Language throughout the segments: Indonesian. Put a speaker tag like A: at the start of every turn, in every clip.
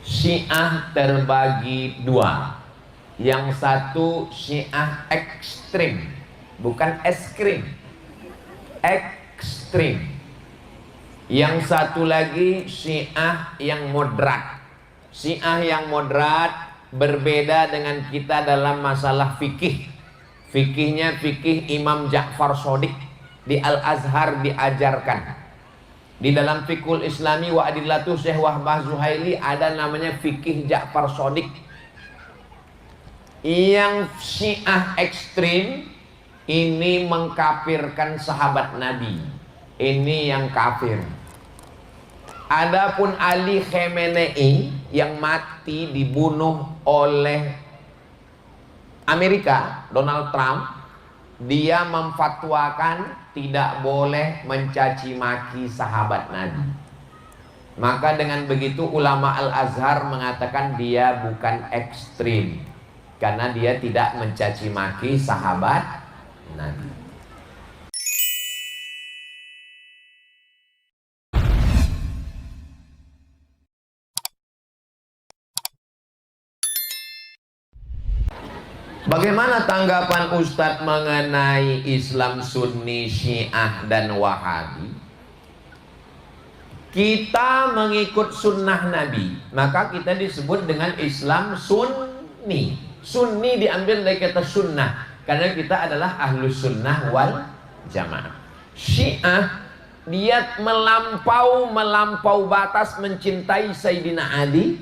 A: Syiah terbagi dua. Yang satu Syiah ekstrim, bukan es krim, ekstrim. Yang satu lagi Syiah yang moderat. Syiah yang moderat berbeda dengan kita dalam masalah fikih. Fikihnya fikih Imam Ja'far Shadiq, di Al-Azhar diajarkan. Di dalam Fiqhul Islami wa Adillatuh Syekh Wahbah Zuhaili ada namanya fikih Ja'far Shadiq. Yang Syiah ekstrim ini mengkafirkan sahabat Nabi. Ini yang kafir. Adapun Ali Khamenei yang mati dibunuh oleh Amerika, Donald Trump, dia memfatwakan tidak boleh mencaci maki sahabat Nabi. Maka dengan begitu ulama Al-Azhar mengatakan dia bukan ekstrim, karena dia tidak mencaci maki sahabat Nabi. Bagaimana tanggapan Ustadz mengenai Islam Sunni, Syiah, dan Wahabi? Kita mengikut sunnah Nabi, maka kita disebut dengan Islam Sunni. Sunni diambil dari kata sunnah, karena kita adalah ahlus sunnah wal jamaah. Syiah, dia melampau batas mencintai Sayyidina Ali,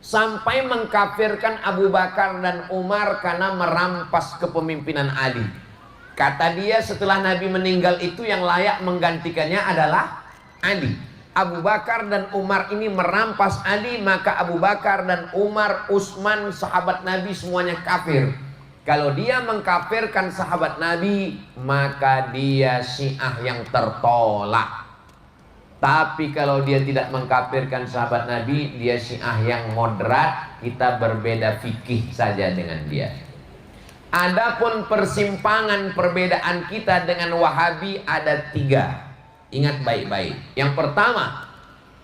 A: sampai mengkafirkan Abu Bakar dan Umar karena merampas kepemimpinan Ali. Kata dia, setelah Nabi meninggal itu yang layak menggantikannya adalah Ali. Abu Bakar dan Umar ini merampas Ali, maka Abu Bakar dan Umar, Utsman, sahabat Nabi semuanya kafir. Kalau dia mengkafirkan sahabat Nabi, maka dia Syiah yang tertolak. Tapi kalau dia tidak mengkafirkan sahabat Nabi, dia Syiah yang moderat. Kita berbeda fikih saja dengan dia. Adapun persimpangan perbedaan kita dengan Wahabi ada 3. Ingat baik-baik. Yang pertama,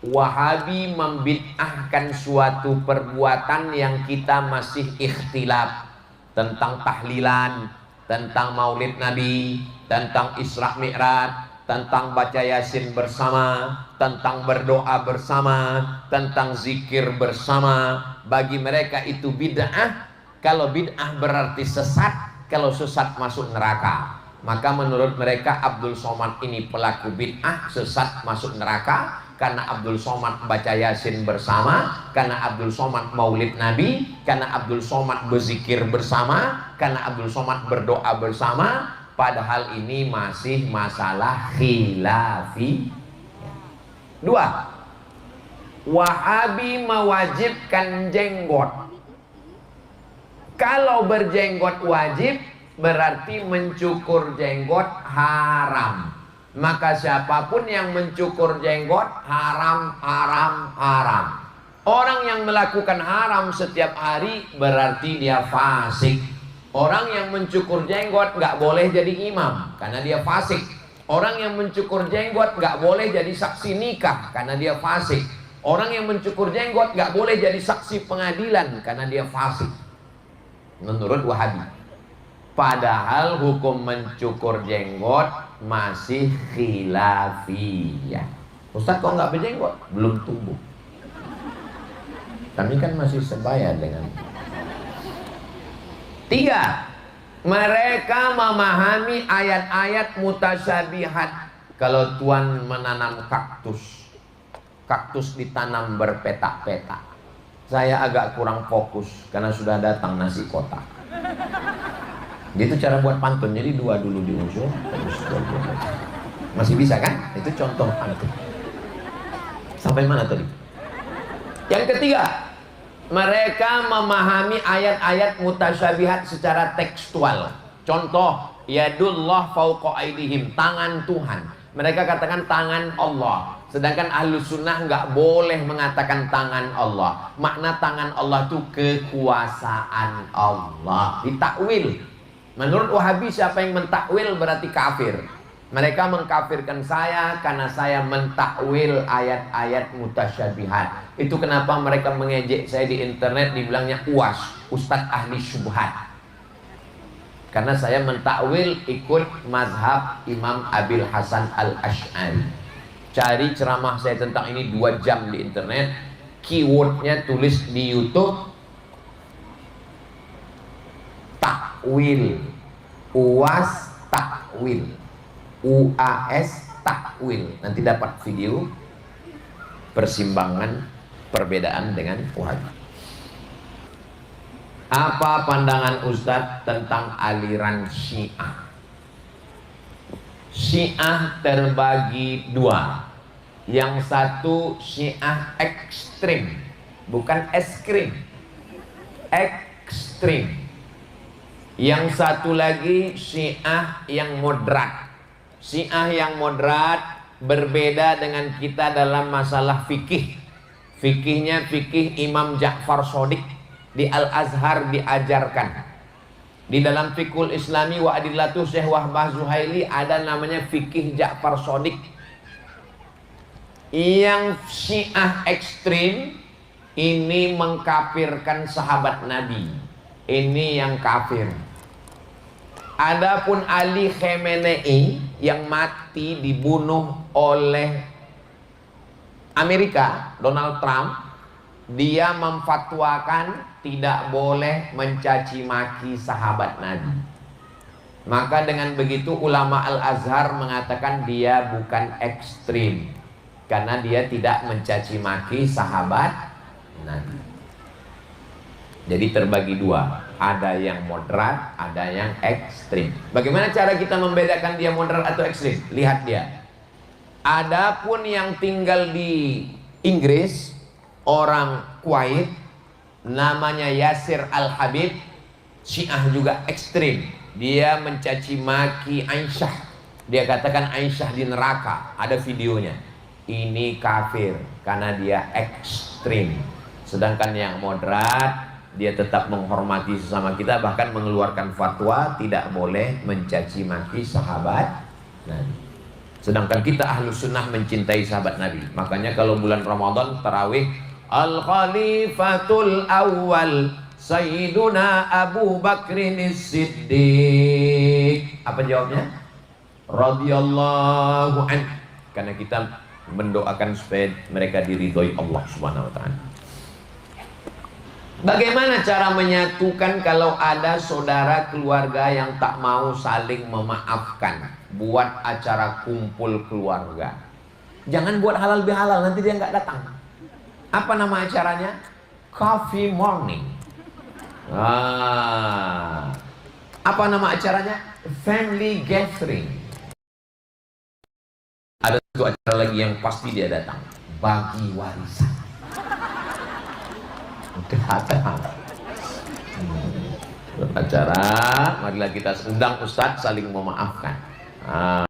A: Wahabi membid'ahkan suatu perbuatan yang kita masih ikhtilaf. Tentang tahlilan, tentang maulid Nabi, tentang Isra Mi'raj, tentang baca Yasin bersama, tentang berdoa bersama, tentang zikir bersama. Bagi mereka itu bid'ah. Kalau bid'ah berarti sesat, kalau sesat masuk neraka. Maka menurut mereka Abdul Somad ini pelaku bid'ah, sesat, masuk neraka. Karena Abdul Somad baca Yasin bersama, karena Abdul Somad maulid Nabi, karena Abdul Somad berzikir bersama, karena Abdul Somad berdoa bersama. Padahal ini masih masalah khilafi. 2. Wahabi mewajibkan jenggot. Kalau berjenggot wajib, berarti mencukur jenggot haram. Maka siapapun yang mencukur jenggot haram, haram, haram. Orang yang melakukan haram setiap hari berarti dia fasik. Orang yang mencukur jenggot nggak boleh jadi imam karena dia fasik. Orang yang mencukur jenggot nggak boleh jadi saksi nikah karena dia fasik. Orang yang mencukur jenggot nggak boleh jadi saksi pengadilan karena dia fasik. Menurut Wahabi. Padahal hukum mencukur jenggot masih khilafiyah. Ustaz kok nggak berjenggot? Belum tumbuh. Kami kan masih sebaya dengan. 3. Mereka memahami ayat-ayat mutasyabihat. Kalau Tuhan menanam kaktus, kaktus ditanam berpetak-petak. Saya agak kurang fokus karena sudah datang nasi kotak. Gitu cara buat pantun. Jadi 2 dulu di ujung, terus 2. Masih bisa kan? Itu contoh pantun. Sampai mana tadi? Yang ketiga, mereka memahami ayat-ayat mutasyabihat secara tekstual. Contoh, yadullah fauqa aydihim, tangan Tuhan. Mereka katakan tangan Allah. Sedangkan Ahlus Sunnah nggak boleh mengatakan tangan Allah. Makna tangan Allah itu kekuasaan Allah. Ditakwil. Menurut Wahabi siapa yang mentakwil berarti kafir. Mereka mengkafirkan saya karena saya mentakwil ayat-ayat mutasyabihat. Itu kenapa mereka mengejek saya di internet, dibilangnya UAS, Ustadz Ahli Syubhat. Karena saya mentakwil ikut mazhab Imam Abil Hasan Al-Asy'ari. Cari ceramah saya tentang ini 2 jam di internet. Keywordnya tulis di YouTube, takwil, UAS takwil, UAS takwil. Nanti dapat video persimbangan perbedaan dengan Wahabi. Apa pandangan Ustadz tentang aliran Syiah? Syiah terbagi 2. Yang satu Syiah ekstrim, bukan es krim, ekstrim. Yang satu lagi Syiah yang moderat. Syiah yang moderat berbeda dengan kita dalam masalah fikih. Fikihnya fikih Imam Ja'far Shadiq. Di Al-Azhar diajarkan. Di dalam Fiqhul Islami wa Adillatuh Syekh Wahbah Zuhaili ada namanya fikih Ja'far Shadiq. Yang Syiah ekstrim ini mengkafirkan sahabat Nabi. Ini yang kafir. Adapun Ali Khamenei yang mati dibunuh oleh Amerika, Donald Trump, dia memfatwakan tidak boleh mencaci maki sahabat Nabi. Maka dengan begitu ulama Al-Azhar mengatakan dia bukan ekstrim, karena dia tidak mencaci maki sahabat Nabi. Jadi terbagi 2, ada yang moderat, ada yang ekstrim. Bagaimana cara kita membedakan dia moderat atau ekstrim? Lihat dia. Adapun yang tinggal di Inggris, orang Kuwait, namanya Yasir Al-Habib, Syiah juga ekstrim. Dia mencaci maki Aisyah. Dia katakan Aisyah di neraka. Ada videonya. Ini kafir karena dia ekstrim. Sedangkan yang moderat, dia tetap menghormati sesama kita, bahkan mengeluarkan fatwa tidak boleh mencaci maki sahabat Nabi. Sedangkan kita Ahlus Sunnah mencintai sahabat Nabi. Makanya kalau bulan Ramadan tarawih, Al-Khalifatul Awwal Sayyiduna Abu Bakrin Siddiq. Apa jawabnya? Radhiyallahu anhu. Karena kita mendoakan supaya mereka diridhoi Allah Subhanahu wa taala. Bagaimana cara menyatukan kalau ada saudara keluarga yang tak mau saling memaafkan? Buat acara kumpul keluarga. Jangan buat halal bihalal, nanti dia nggak datang. Apa nama acaranya? Coffee morning. Apa nama acaranya? Family gathering. Ada satu acara lagi yang pasti dia datang. Bagi warisan. Datang. Acara, marilah kita undang Ustadz saling memaafkan.